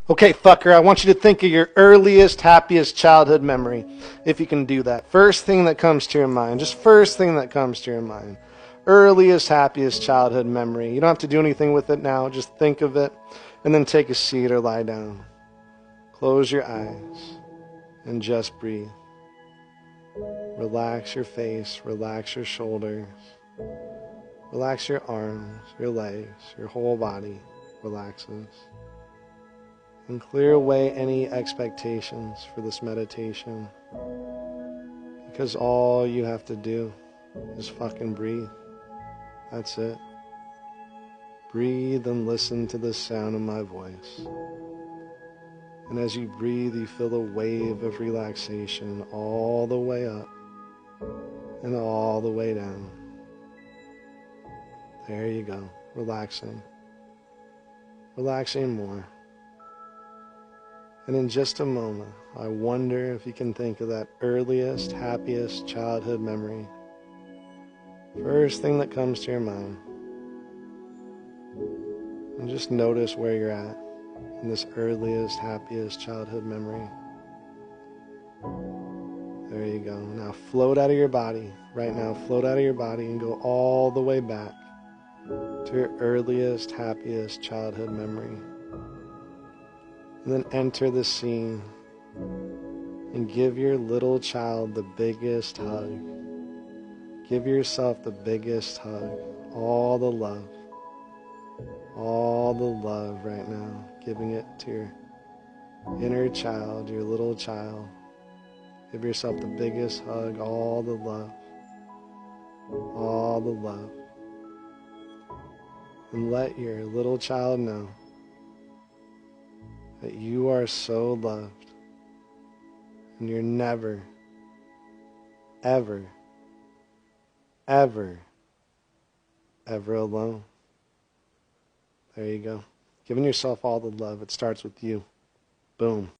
Okay, fucker, I want you to think of your earliest, happiest childhood memory, if you can do that. First thing that comes to your mind, just first thing that comes to your mind. Earliest, happiest childhood memory. You don't have to do anything with it now, just think of it, and then take a seat or lie down. Close your eyes, and just breathe. Relax your face, relax your shoulders, relax your arms, your legs, your whole body relaxes. And clear away any expectations for this meditation. Because all you have to do is fucking breathe. That's it. Breathe and listen to the sound of my voice. And as you breathe, you feel a wave of relaxation all the way up and all the way down. There you go. Relaxing. Relaxing more. And in just a moment, I wonder if you can think of that earliest, happiest childhood memory. First thing that comes to your mind. And just notice where you're at in this earliest, happiest childhood memory. There you go. Now float out of your body. Right now, float out of your body and go all the way back to your earliest, happiest childhood memory. And then enter the scene and give your little child the biggest hug. Give yourself the biggest hug. All the love. All the love right now. Giving it to your inner child, your little child. Give yourself the biggest hug. All the love. All the love. And let your little child know that you are so loved and you're never, ever, ever, ever alone. There you go. Giving yourself all the love. It starts with you. Boom.